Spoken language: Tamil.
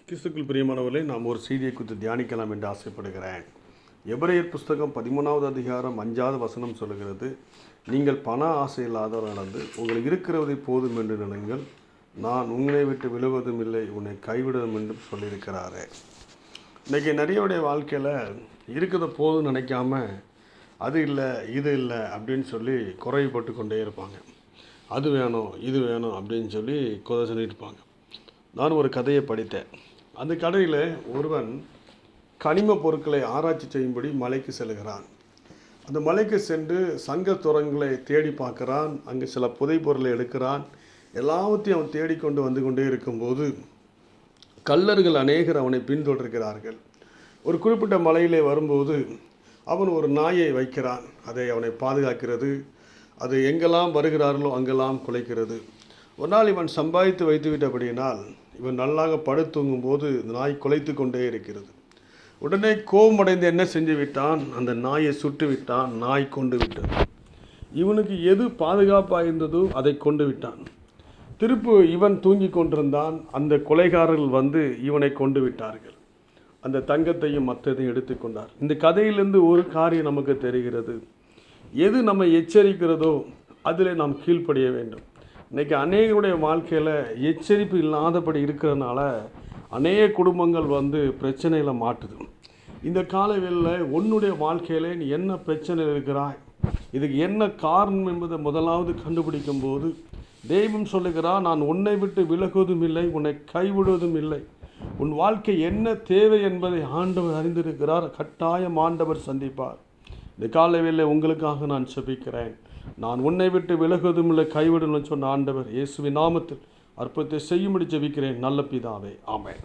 கிறிஸ்துக்குள் பிரியமானவர்களே, நாம் ஒரு செய்தியை குறித்து தியானிக்கலாம் என்று ஆசைப்படுகிறேன். எபிரேயர் புஸ்தகம் 13வது அதிகாரம் 5வது வசனம் சொல்லுகிறது, நீங்கள் பண ஆசை இல்லாதவர் நடந்து உங்களுக்கு இருக்கிறதை போதும் என்று நினைங்கள், நான் உன்னை விட்டு விலகுவதும் இல்லை, உன்னை கைவிடுவதும் என்றும் சொல்லியிருக்கிறாரே. இன்றைக்கி நிறையவுடைய வாழ்க்கையில் இருக்கிறத போதும் நினைக்காம அது இல்லை இது இல்லை அப்படின்னு சொல்லி குறைவுபட்டு கொண்டே இருப்பாங்க. அது வேணும் இது வேணும் அப்படின்னு சொல்லி குறை சொல்லியிருப்பாங்க. நான் ஒரு கதையை படித்தேன். அந்த கடையில் ஒருவன் கனிம பொருட்களை ஆராய்ச்சி செய்யும்படி மலைக்கு செல்கிறான். அந்த மலைக்கு சென்று சங்க துரங்களை தேடி பார்க்குறான். அங்கே சில புதை பொருளை எடுக்கிறான். எல்லாவற்றையும் அவன் தேடிக்கொண்டு வந்து கொண்டே இருக்கும்போது கள்ளர்கள் அநேகர் அவனை பின்தொடர்கிறார்கள். ஒரு குறிப்பிட்ட மலையிலே வரும்போது அவன் ஒரு நாயை வைக்கிறான். அதை அவனை பாதுகாக்கிறது. அது எங்கெல்லாம் வருகிறார்களோ அங்கெல்லாம் குலைக்கிறது. ஒரு நாள் இவன் சம்பாதித்து வைத்து விட்டபடியினால் இவன் நல்லாக படுத்தூங்கும் போது நாய் குலைத்து கொண்டே இருக்கிறது. உடனே கோபமடைந்து என்ன செஞ்சு விட்டான், அந்த நாயை சுட்டு விட்டான். நாய் கொண்டு விட்டது. இவனுக்கு எது பாதுகாப்பாக இருந்ததோ அதை கொண்டு விட்டான். திருப்பு இவன் தூங்கி கொண்டிருந்தான். அந்த கொலைகாரர்கள் வந்து இவனை கொண்டு விட்டார்கள். அந்த தங்கத்தையும் மற்றதையும் எடுத்துக்கொண்டார். இந்த கதையிலிருந்து ஒரு காரியம் நமக்கு தெரிகிறது, எது நம்மை எச்சரிக்கிறதோ அதில் நாம் கீழ்ப்படிய வேண்டும். இன்றைக்கி அநேகருடைய வாழ்க்கையில் எச்சரிப்பு இல்லாதபடி இருக்கிறதுனால அநேக குடும்பங்கள் வந்து பிரச்சனையில் மாட்டுது. இந்த காலவெளியில் உன்னுடைய வாழ்க்கையில் நீ என்ன பிரச்சனையில் இருக்கிறாய், இதுக்கு என்ன காரணம் என்பதை முதலாவது கண்டுபிடிக்கும் போது தெய்வம் சொல்லுகிறார், நான் உன்னை விட்டு விலகுவதும் இல்லை, உன்னை கைவிடுவதும் இல்லை. உன் வாழ்க்கை என்ன தேவை என்பதை ஆண்டவர் அறிந்திருக்கிறார். கட்டாயம் ஆண்டவர் சந்திப்பார். இந்த காலவெளியில் உங்களுக்காக நான் செபிக்கிறேன். நான் உன்னை விட்டு விலகுவதும் இல்லை, கைவிடணும்னு சொன்ன ஆண்டவர் இயேசுவின் நாமத்தில் அற்புதத்தை செய்யும்படி ஜெபிக்கிறேன். நல்ல பிதாவே, ஆமென்.